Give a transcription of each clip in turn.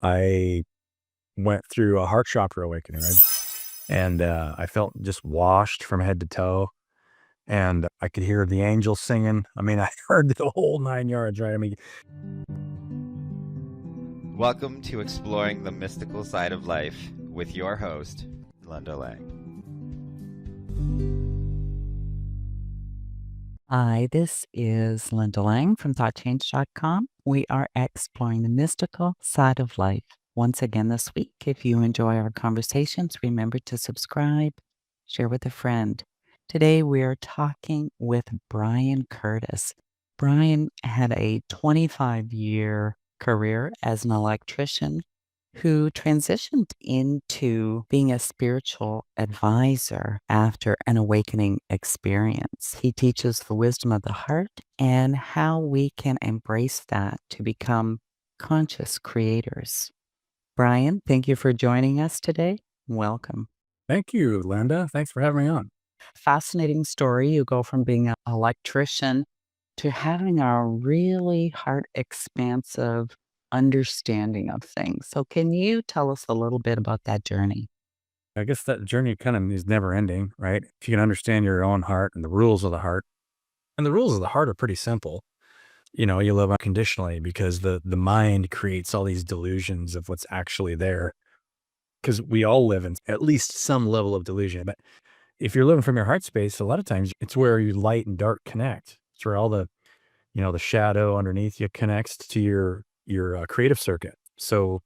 I went through a heart chakra awakening, right? And I felt just washed from head to toe. And I could hear the angels singing. I mean, I heard the whole 9 yards, right? I mean, Welcome to Exploring the Mystical Side of Life with your host, Linda Lang. Hi, this is Linda Lang from ThoughtChange.com. We are exploring the mystical side of life. Once again this week, if you enjoy our conversations, remember to subscribe, share with a friend. Today we are talking with Brian Curtis. Brian had a 25-year career as an electrician who transitioned into being a spiritual advisor after an awakening experience. He teaches the wisdom of the heart and how we can embrace that to become conscious creators. Brian, thank you for joining us today. Welcome. thank you, Linda. Thanks for having me on. Fascinating story. You go from being an electrician to having a really heart expansive understanding of things. So, can you tell us a little bit about that journey? I guess that journey kind of is never ending, right? If you can understand your own heart and the rules of the heart, and the rules of the heart are pretty simple. You live unconditionally because the mind creates all these delusions of what's actually there. Because we all live in at least some level of delusion. But if you're living from your heart space, a lot of times it's where your light and dark connect. It's where all the shadow underneath you connects to your creative circuit. So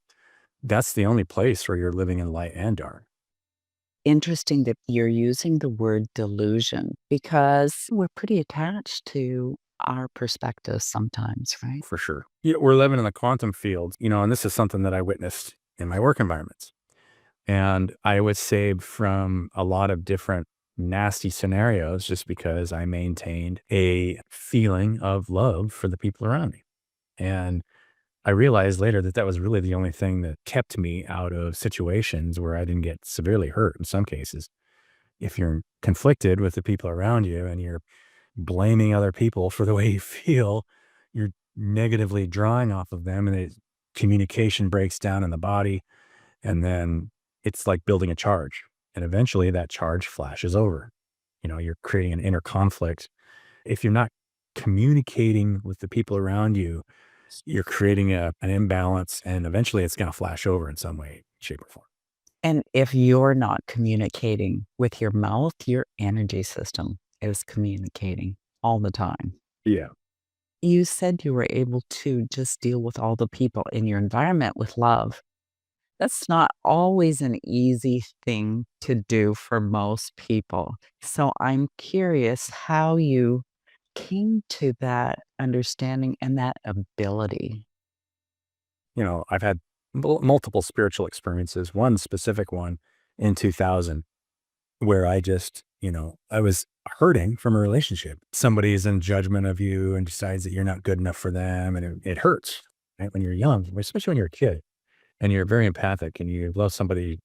that's the only place where you're living in light and dark. Interesting that you're using the word delusion because we're pretty attached to our perspectives sometimes, right? For sure. We're living in the quantum field, and this is something that I witnessed in my work environments. And I was saved from a lot of different nasty scenarios just because I maintained a feeling of love for the people around me. And I realized later that that was really the only thing that kept me out of situations where I didn't get severely hurt in some cases. If you're conflicted with the people around you and you're blaming other people for the way you feel, you're negatively drawing off of them, and communication breaks down in the body. And then it's like building a charge. And eventually that charge flashes over. You're creating an inner conflict. If you're not communicating with the people around you, you're creating an imbalance, and eventually it's going to flash over in some way, shape, or form. And if you're not communicating with your mouth, your energy system is communicating all the time. Yeah. You said you were able to just deal with all the people in your environment with love. That's not always an easy thing to do for most people. So I'm curious how you came to that understanding and that ability. I've had multiple spiritual experiences, one specific one in 2000 where I just, I was hurting from a relationship. Somebody is in judgment of you and decides that you're not good enough for them. And it hurts, right? When you're young, especially when you're a kid and you're very empathic and you love somebody,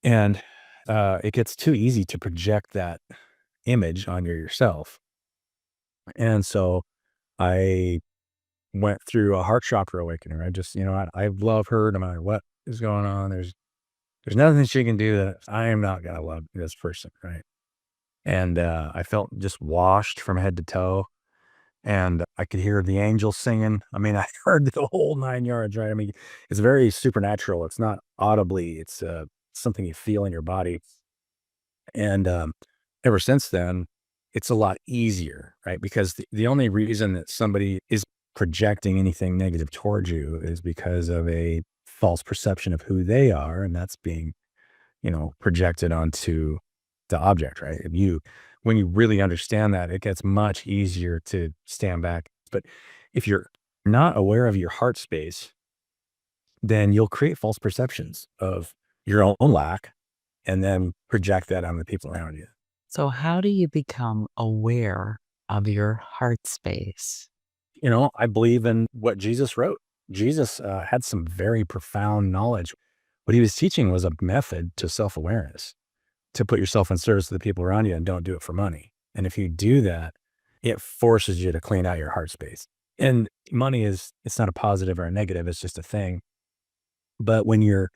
and it gets too easy to project that image on yourself. And so I went through a heart chakra awakening. I just, I love her no matter what is going on. There's nothing she can do that I am not gonna love this person, right? And I felt just washed from head to toe, and I could hear the angels singing. I mean, I heard the whole 9 yards, right? I mean, it's very supernatural. It's not audibly. It's something you feel in your body. And ever since then, it's a lot easier, right? Because the only reason that somebody is projecting anything negative towards you is because of a false perception of who they are, and that's being, projected onto the object, right? When you really understand that, it gets much easier to stand back. But if you're not aware of your heart space, then you'll create false perceptions of your own lack and then project that on the people around you. So, how do you become aware of your heart space? I believe in what Jesus wrote. Jesus had some very profound knowledge. What he was teaching was a method to self awareness, to put yourself in service to the people around you and don't do it for money. And if you do that, it forces you to clean out your heart space. And money it's not a positive or a negative, it's just a thing. But when you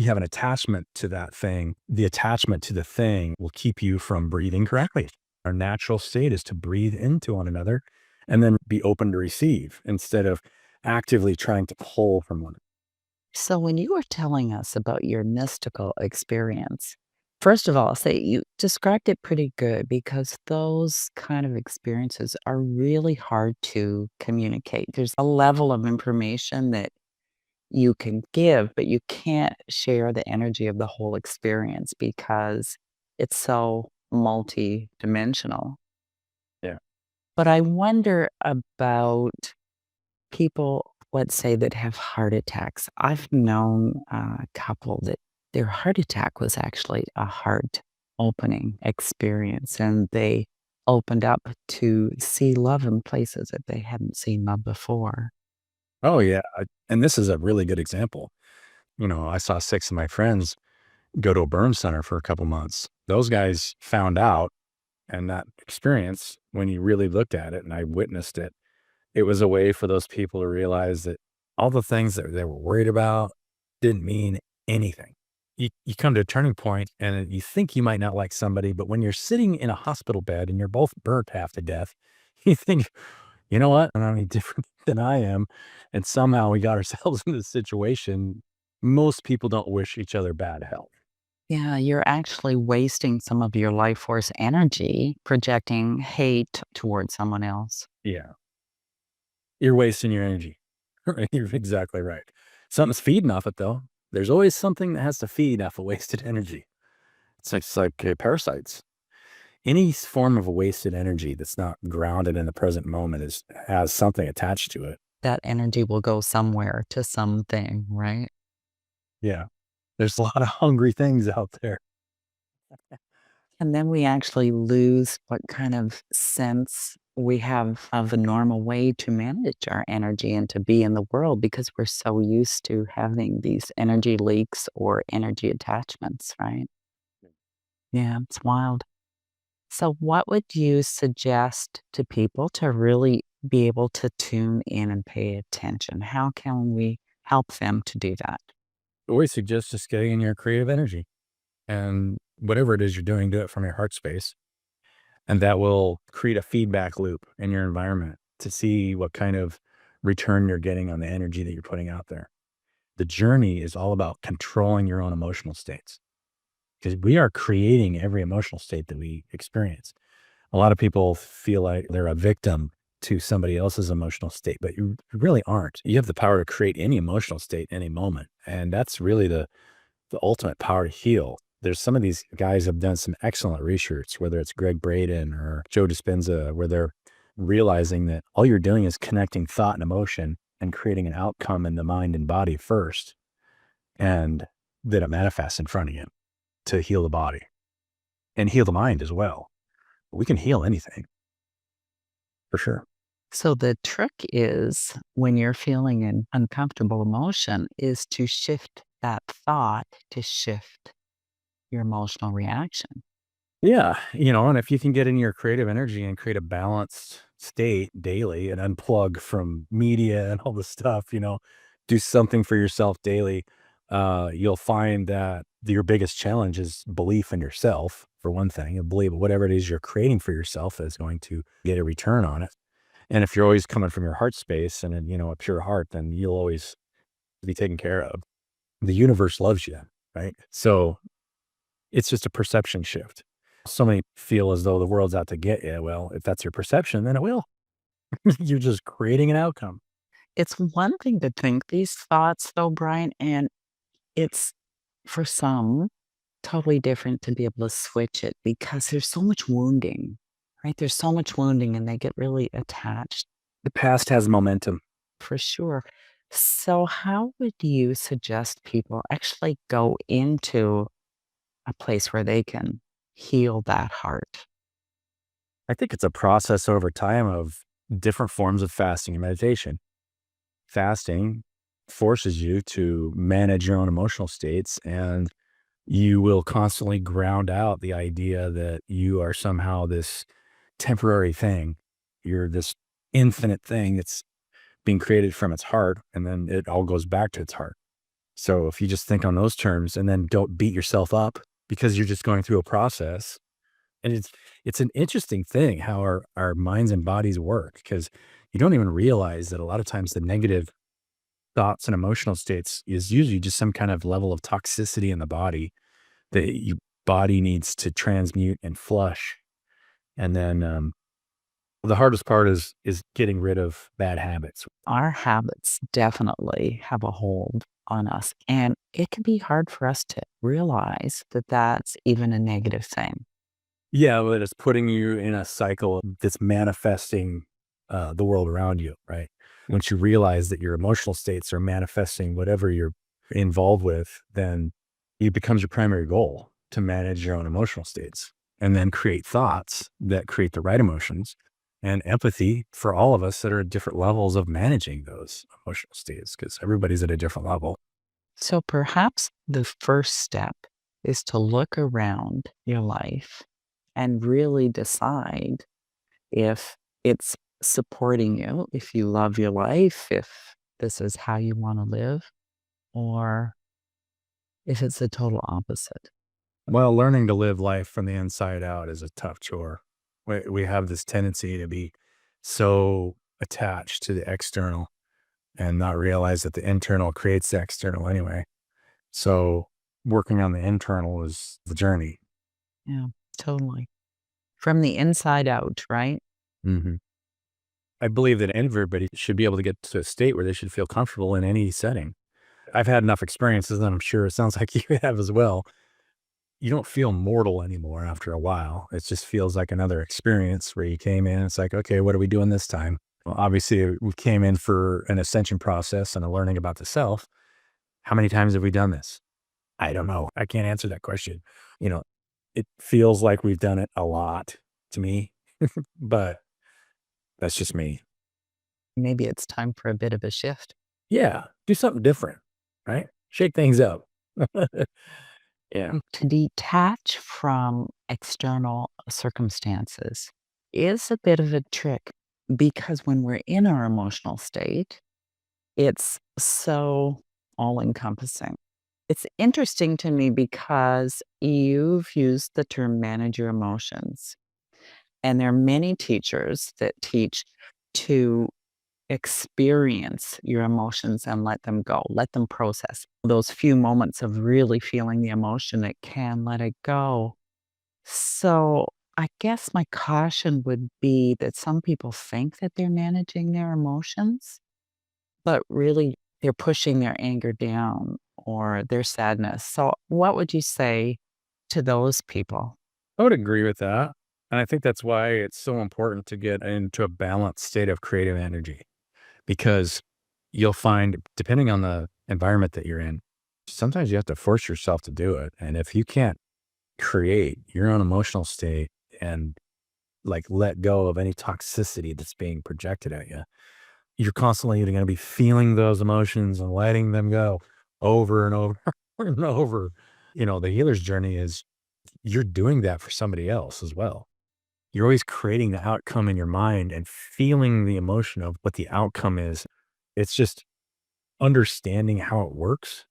have an attachment to that thing, the attachment to the thing will keep you from breathing correctly. Our natural state is to breathe into one another and then be open to receive instead of actively trying to pull from one. So, when you were telling us about your mystical experience, first of all, I'll say you described it pretty good because those kind of experiences are really hard to communicate. There's a level of information that you can give, but you can't share the energy of the whole experience because it's so multi-dimensional. Yeah. But I wonder about people, let's say, that have heart attacks. I've known a couple that their heart attack was actually a heart opening experience, and they opened up to see love in places that they hadn't seen love before. Oh, yeah. And this is a really good example. I saw 6 of my friends go to a burn center for a couple months. Those guys found out, and that experience, when you really looked at it and I witnessed it, it was a way for those people to realize that all the things that they were worried about didn't mean anything. You come to a turning point and you think you might not like somebody, but when you're sitting in a hospital bed and you're both burnt half to death, you think, you know what? I'm not any different than I am. And somehow we got ourselves in this situation. Most people don't wish each other bad health. Yeah, you're actually wasting some of your life force energy projecting hate towards someone else. Yeah. You're wasting your energy. Right, you're exactly right. Something's feeding off it though. There's always something that has to feed off of wasted energy. It's like parasites. Any form of wasted energy that's not grounded in the present moment has something attached to it. That energy will go somewhere to something, right? Yeah. There's a lot of hungry things out there. And then we actually lose what kind of sense we have of a normal way to manage our energy and to be in the world because we're so used to having these energy leaks or energy attachments, right? Yeah, it's wild. So, what would you suggest to people to really be able to tune in and pay attention? How can we help them to do that? I always suggest just getting in your creative energy and whatever it is you're doing, do it from your heart space. And that will create a feedback loop in your environment to see what kind of return you're getting on the energy that you're putting out there. The journey is all about controlling your own emotional states because we are creating every emotional state that we experience. A lot of people feel like they're a victim to somebody else's emotional state, but you really aren't. You have the power to create any emotional state any moment. And that's really the ultimate power to heal. There's some of these guys have done some excellent research, whether it's Greg Braden or Joe Dispenza, where they're realizing that all you're doing is connecting thought and emotion and creating an outcome in the mind and body first, and that it manifests in front of you to heal the body and heal the mind as well. We can heal anything for sure. So the trick is when you're feeling an uncomfortable emotion is to shift that thought to shift your emotional reaction. Yeah, and if you can get in your creative energy and create a balanced state daily and unplug from media and all the stuff, do something for yourself daily, you'll find that your biggest challenge is belief in yourself, for one thing, and believe whatever it is you're creating for yourself is going to get a return on it. And if you're always coming from your heart space and, a pure heart, then you'll always be taken care of. The universe loves you, right? So it's just a perception shift. So many feel as though the world's out to get you. Well, if that's your perception, then it will. You're just creating an outcome. It's one thing to think these thoughts, though, Brian, and it's for some totally different to be able to switch it because there's so much wounding, right? There's so much wounding and they get really attached The past has momentum. for sure. So, how would you suggest people actually go into a place where they can heal that heart? I think it's a process over time of different forms of fasting and meditation. Fasting forces you to manage your own emotional states, and you will constantly ground out the idea that you are somehow this temporary thing. You're this infinite thing that's being created from its heart, and then it all goes back to its heart. So if you just think on those terms and then don't beat yourself up because you're just going through a process. And it's an interesting thing how our minds and bodies work, because you don't even realize that a lot of times the negative thoughts and emotional states is usually just some kind of level of toxicity in the body that your body needs to transmute and flush. And then the hardest part is getting rid of bad habits. Our habits definitely have a hold on us, and it can be hard for us to realize that that's even a negative thing. Yeah, but it's putting you in a cycle that's manifesting the world around you, right? Once you realize that your emotional states are manifesting whatever you're involved with, then it becomes your primary goal to manage your own emotional states and then create thoughts that create the right emotions and empathy for all of us that are at different levels of managing those emotional states, because everybody's at a different level. So perhaps the first step is to look around your life and really decide if it's supporting you, if you love your life, if this is how you want to live, or if it's the total opposite. Well, learning to live life from the inside out is a tough chore. We have this tendency to be so attached to the external and not realize that the internal creates the external anyway. So working on the internal is the journey. Yeah, totally. From the inside out, right? hmm I believe that everybody should be able to get to a state where they should feel comfortable in any setting. I've had enough experiences, and I'm sure it sounds like you have as well. You don't feel mortal anymore after a while. It just feels like another experience where you came in. It's like, okay, what are we doing this time? Well, obviously, we came in for an ascension process and a learning about the self. How many times have we done this? I don't know. I can't answer that question. You know, it feels like we've done it a lot to me, but that's just me. Maybe it's time for a bit of a shift. Yeah, do something different, right? Shake things up. Yeah. To detach from external circumstances is a bit of a trick because when we're in our emotional state, it's so all encompassing. It's interesting to me because you've used the term manage your emotions, and there are many teachers that teach to experience your emotions and let them go, let them process. Those few moments of really feeling the emotion, it can let it go. So I guess my caution would be that some people think that they're managing their emotions, but really they're pushing their anger down or their sadness. So what would you say to those people? I would agree with that. And I think that's why it's so important to get into a balanced state of creative energy, because you'll find, depending on the environment that you're in, sometimes you have to force yourself to do it. And if you can't create your own emotional state and like let go of any toxicity that's being projected at you, you're constantly going to be feeling those emotions and letting them go over and over and over. The healer's journey is you're doing that for somebody else as well. You're always creating the outcome in your mind and feeling the emotion of what the outcome is. It's just understanding how it works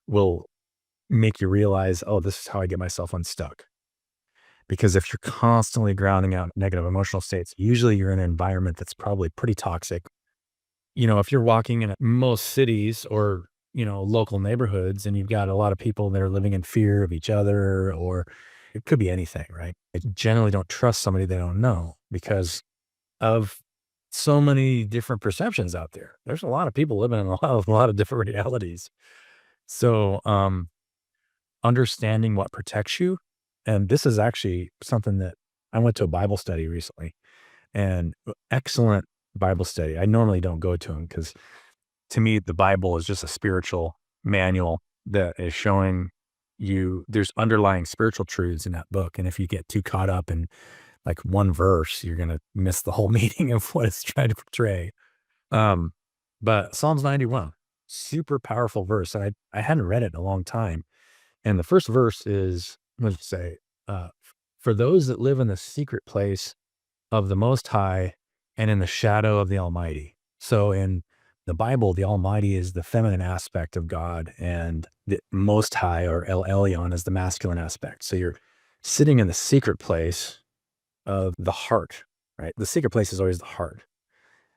will make you realize, oh, this is how I get myself unstuck. Because if you're constantly grounding out negative emotional states, usually you're in an environment that's probably pretty toxic. If you're walking in most cities or, local neighborhoods and you've got a lot of people that are living in fear of each other, or it could be anything, right? I generally don't trust somebody they don't know because of so many different perceptions out there. There's a lot of people living in a lot of different realities. So, understanding what protects you. And this is actually something that I went to a Bible study recently, and excellent Bible study. I normally don't go to them because to me, the Bible is just a spiritual manual that is showing you there's underlying spiritual truths in that book. And if you get too caught up in like one verse, you're going to miss the whole meaning of what it's trying to portray. Um, but Psalms 91, super powerful verse. And I hadn't read it in a long time. And the first verse is, let's say, for those that live in the secret place of the Most High and in the shadow of the Almighty. So in The Bible, the Almighty, is the feminine aspect of God, and the Most High, or El Elyon, is the masculine aspect. So you're sitting in the secret place of the heart, right? The secret place is always the heart,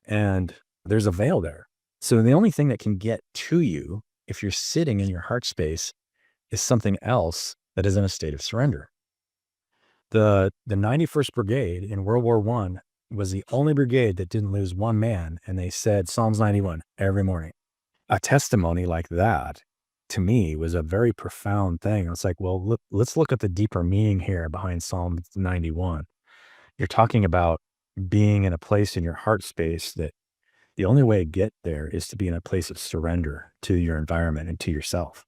and there's a veil there. So the only thing that can get to you if you're sitting in your heart space is something else that is in a state of surrender. The 91st Brigade in World War I was the only brigade that didn't lose one man, and they said Psalms 91 every morning. A testimony like that, to me, was a very profound thing. It's like, well, let's look at the deeper meaning here behind Psalm 91. You're talking about being in a place in your heart space that the only way to get there is to be in a place of surrender to your environment and to yourself.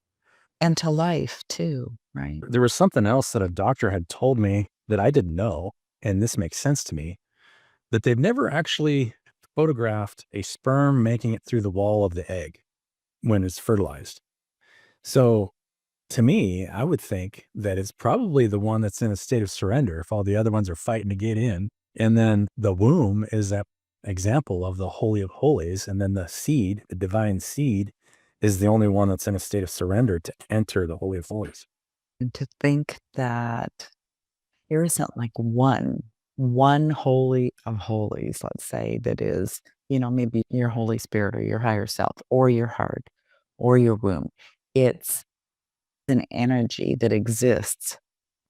And to life too, right? There was something else that a doctor had told me that I didn't know, and this makes sense to me, that they've never actually photographed a sperm making it through the wall of the egg when it's fertilized. So to me, I would think that it's probably the one that's in a state of surrender if all the other ones are fighting to get in. And then the womb is that example of the Holy of Holies. And then the seed, the divine seed, is the only one that's in a state of surrender to enter the Holy of Holies. And to think that there isn't like one holy of holies, let's say, that is, maybe your Holy Spirit or your higher self or your heart or your womb. It's an energy that exists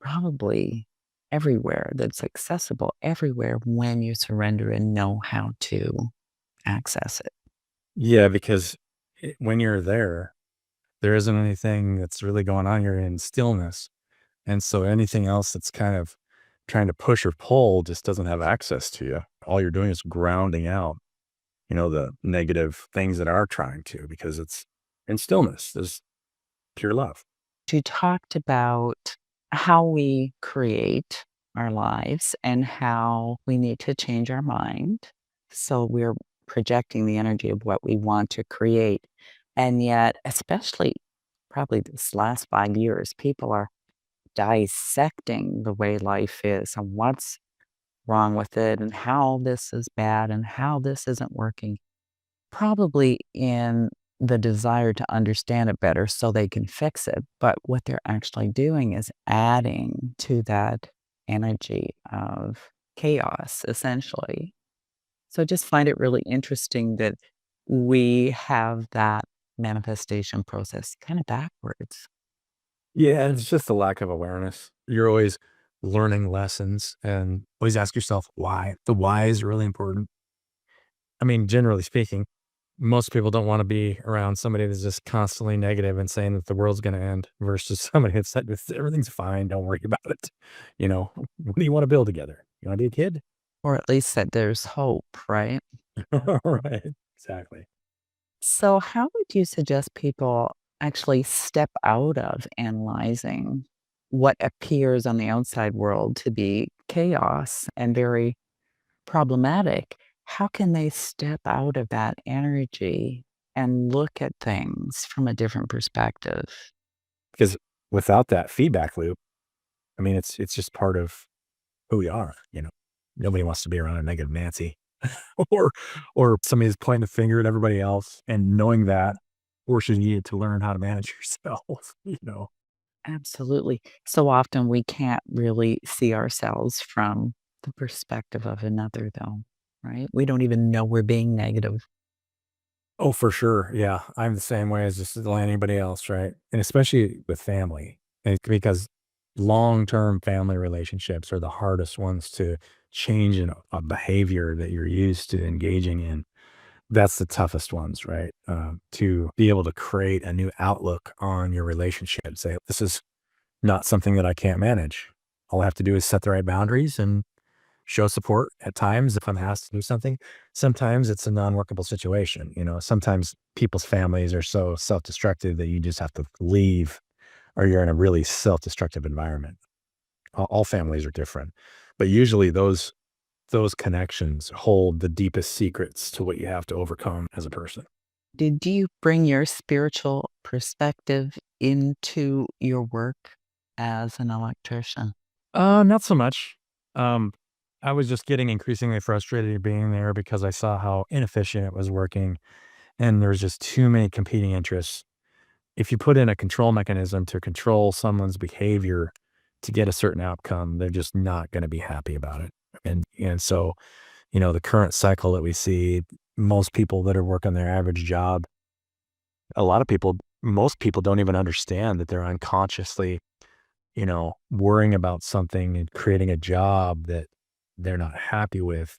probably everywhere, that's accessible everywhere when you surrender and know how to access it. Yeah, because when you're there isn't anything that's really going on. You're in stillness. And so anything else that's kind of trying to push or pull just doesn't have access to you. All you're doing is grounding out, the negative things that are trying to, because it's in stillness. There's pure love. You talked about how we create our lives and how we need to change our mind. So we're projecting the energy of what we want to create. And yet, especially probably this last 5 years, people are dissecting the way life is and what's wrong with it and how this is bad and how this isn't working. Probably in the desire to understand it better so they can fix it. But what they're actually doing is adding to that energy of chaos, essentially. So I just find it really interesting that we have that manifestation process kind of backwards. Yeah, it's just a lack of awareness. You're always learning lessons and always ask yourself why. The why is really important. I mean, generally speaking, most people don't want to be around somebody that's just constantly negative and saying that the world's going to end versus somebody that's said everything's fine. Don't worry about it. What do you want to build together? You want to be a kid? Or at least that there's hope, right? Right. Exactly. So, how would you suggest people actually step out of analyzing what appears on the outside world to be chaos and very problematic? How can they step out of that energy and look at things from a different perspective? Because without that feedback loop, I mean, it's just part of who we are. Nobody wants to be around a negative Nancy or somebody who's pointing a finger at everybody else, and knowing that forces you to learn how to manage yourself. Absolutely. So often we can't really see ourselves from the perspective of another, though, right? We don't even know we're being negative. Oh, for sure. Yeah. I'm the same way as just anybody else, right? And especially with family, because long-term family relationships are the hardest ones to change in a behavior that you're used to engaging in. That's the toughest ones, right? To be able to create a new outlook on your relationship. Say, this is not something that I can't manage. All I have to do is set the right boundaries and show support at times if I'm asked to do something. Sometimes it's a non-workable situation. Sometimes people's families are so self-destructive that you just have to leave, or you're in a really self-destructive environment. All families are different, but usually those connections hold the deepest secrets to what you have to overcome as a person. Did you bring your spiritual perspective into your work as an electrician? Not so much. Um, I was just getting increasingly frustrated being there because I saw how inefficient it was working. and there's just too many competing interests. If you put in a control mechanism to control someone's behavior to get a certain outcome, they're just not going to be happy about it. And so, the current cycle that we see, most people that are working their average job, a lot of people, most people don't even understand that they're unconsciously, worrying about something and creating a job that they're not happy with.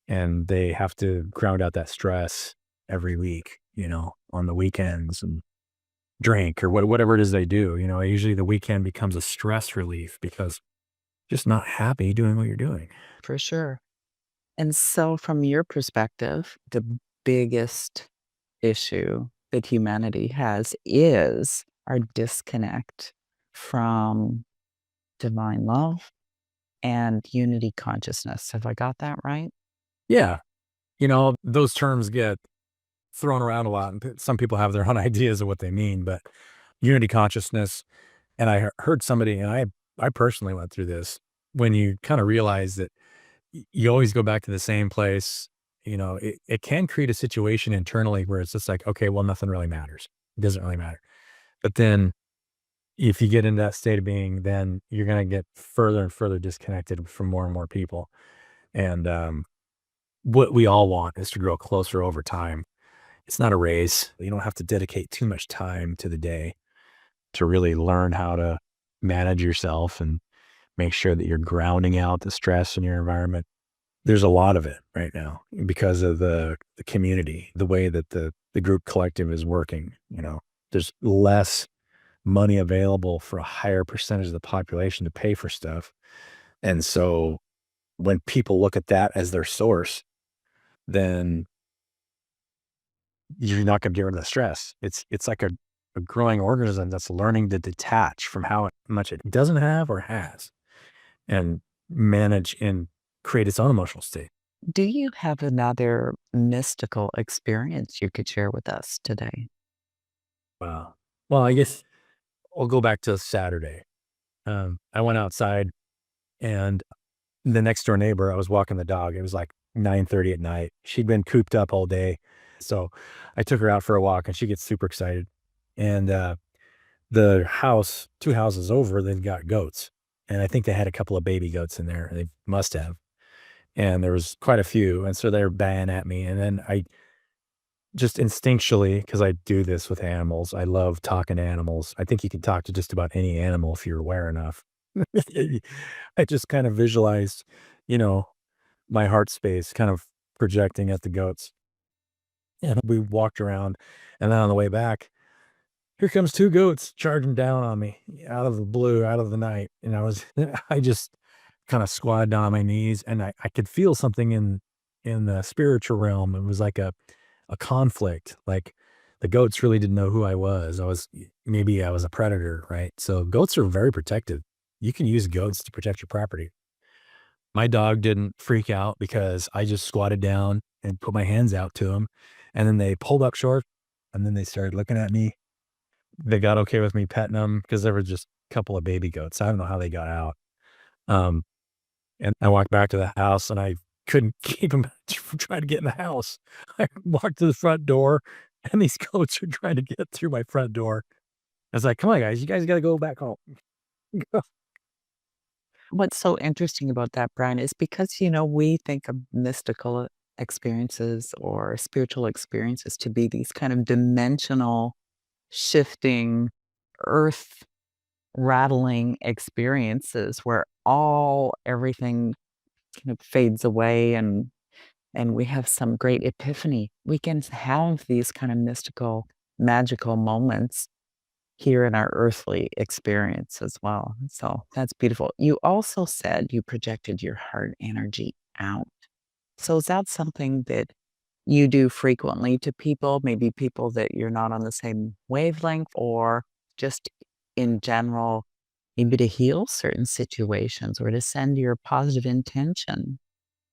And they have to ground out that stress every week, on the weekends and drink or whatever it is they do. Usually the weekend becomes a stress relief because just not happy doing what you're doing. For sure. And so, from your perspective, the biggest issue that humanity has is our disconnect from divine love and unity consciousness. Have I got that right? Yeah. Those terms get thrown around a lot and some people have their own ideas of what they mean, but unity consciousness, and I heard somebody, and I personally went through this, when you kind of realize that you always go back to the same place, it can create a situation internally where it's just like, okay, well, nothing really matters. It doesn't really matter. But then if you get into that state of being, then you're going to get further and further disconnected from more and more people. And what we all want is to grow closer over time. It's not a race. You don't have to dedicate too much time to the day to really learn how to manage yourself and make sure that you're grounding out the stress in your environment. There's a lot of it right now because of the community, the way that the group collective is working. There's less money available for a higher percentage of the population to pay for stuff. And so when people look at that as their source, then you're not going to get rid of the stress. It's like a growing organism that's learning to detach from how much it doesn't have or has and manage and create its own emotional state. Do you have another mystical experience you could share with us today? Wow. Well, I guess I'll go back to Saturday. I went outside and the next door neighbor, I was walking the dog. It was like 9:30 at night. She'd been cooped up all day. So I took her out for a walk and she gets super excited. And the house, 2 houses over, they've got goats. And I think they had a couple of baby goats in there. They must have. And there was quite a few. And so they're baying at me. And then I just instinctually, because I do this with animals, I love talking to animals. I think you can talk to just about any animal if you're aware enough. I just kind of visualized, you know, my heart space kind of projecting at the goats. And we walked around. And then on the way back, here comes 2 goats charging down on me out of the blue, out of the night. And I just kind of squatted down on my knees and I could feel something in the spiritual realm. It was like a conflict. Like the goats really didn't know who I was. Maybe I was a predator, right? So goats are very protective. You can use goats to protect your property. My dog didn't freak out because I just squatted down and put my hands out to them. And then they pulled up short and then they started looking at me. They got okay with me petting them because there were just a couple of baby goats. I don't know how they got out. Um, and I walked back to the house and I couldn't keep them from trying to get in the house. I walked to the front door and these goats are trying to get through my front door. I was like, come on, guys, you guys got to go back home. What's so interesting about that, Brian, is because, we think of mystical experiences or spiritual experiences to be these kind of dimensional, shifting, earth rattling experiences where everything kind of fades away and we have some great epiphany. We can have these kind of mystical, magical moments here in our earthly experience as well. So that's beautiful. You also said you projected your heart energy out. So is that something that you do frequently to people, maybe people that you're not on the same wavelength, or just in general, maybe to heal certain situations or to send your positive intention?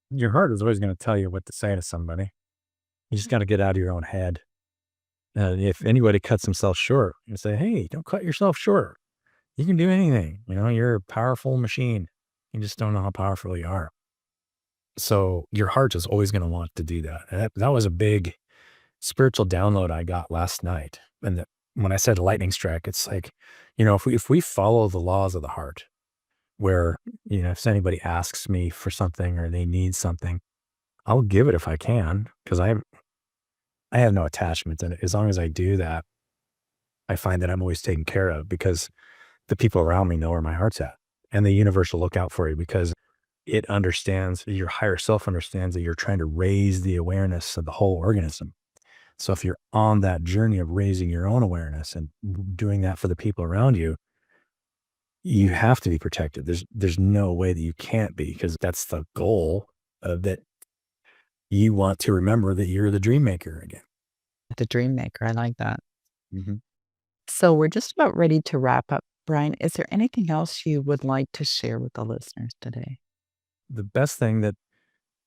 Your heart is always going to tell you what to say to somebody. You just got to get out of your own head. If anybody cuts themselves short, you say, hey, don't cut yourself short. You can do anything. You're a powerful machine. You just don't know how powerful you are. So your heart is always going to want to do that. And that was a big spiritual download I got last night. And when I said lightning strike, it's like, if we follow the laws of the heart, where, if anybody asks me for something or they need something, I'll give it if I can, because I have no attachment. And as long as I do that, I find that I'm always taken care of, because the people around me know where my heart's at, and the universe will look out for you, because it understands, your higher self understands that you're trying to raise the awareness of the whole organism. So if you're on that journey of raising your own awareness and doing that for the people around you, you have to be protected. There's no way that you can't be, because that's the goal, that you want to remember that you're the dream maker again. The dream maker. I like that. Mhm. So we're just about ready to wrap up. Brian, is there anything else you would like to share with the listeners today? The best thing that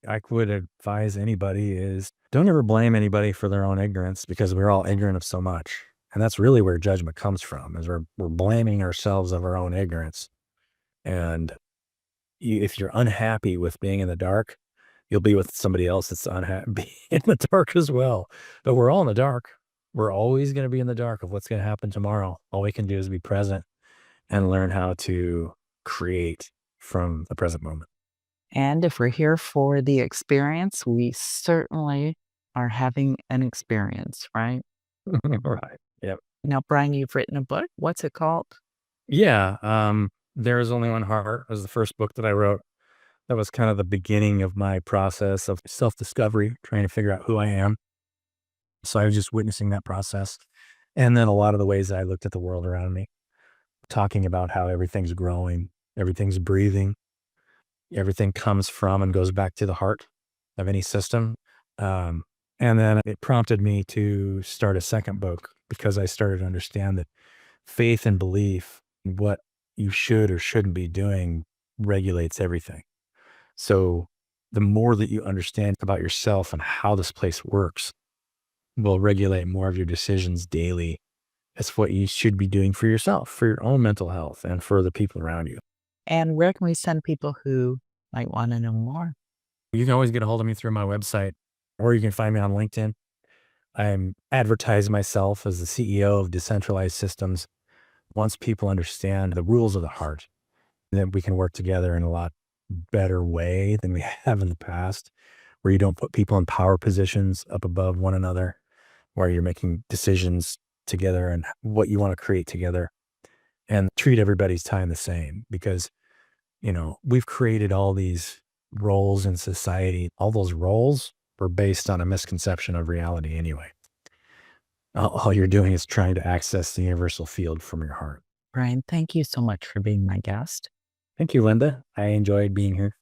I would advise anybody is, don't ever blame anybody for their own ignorance, because we're all ignorant of so much. And that's really where judgment comes from, is we're blaming ourselves of our own ignorance. And if you're unhappy with being in the dark, you'll be with somebody else that's unhappy in the dark as well. But we're all in the dark. We're always going to be in the dark of what's going to happen tomorrow. All we can do is be present and learn how to create from the present moment. And if we're here for the experience, we certainly are having an experience, right? Right. Yep. Now, Brian, you've written a book. What's it called? Yeah. There is Only One Heart was the first book that I wrote. That was kind of the beginning of my process of self-discovery, trying to figure out who I am. So I was just witnessing that process. And then a lot of the ways that I looked at the world around me, talking about how everything's growing, everything's breathing, everything comes from and goes back to the heart of any system. Um, and then it prompted me to start a second book, because I started to understand that faith and belief, what you should or shouldn't be doing, regulates everything. So the more that you understand about yourself and how this place works, will regulate more of your decisions daily. It's what you should be doing for yourself, for your own mental health, and for the people around you. And where can we send people who might want to know more? You can always get a hold of me through my website, or you can find me on LinkedIn. I'm advertising myself as the CEO of Decentralized Systems. Once people understand the rules of the heart, then we can work together in a lot better way than we have in the past, where you don't put people in power positions up above one another, where you're making decisions together and what you want to create together, and treat everybody's time the same. Because, we've created all these roles in society. All those roles were based on a misconception of reality anyway. All you're doing is trying to access the universal field from your heart. Brian, thank you so much for being my guest. Thank you, Linda. I enjoyed being here.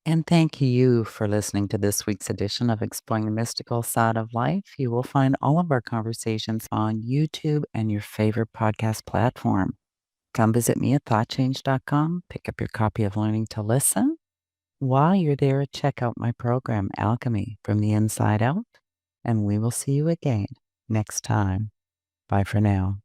And thank you for listening to this week's edition of Exploring the Mystical Side of Life. You will find all of our conversations on YouTube and your favorite podcast platform. Come visit me at thoughtchange.com. Pick up your copy of Learning to Listen. While you're there, check out my program, Alchemy from the Inside Out. And we will see you again next time. Bye for now.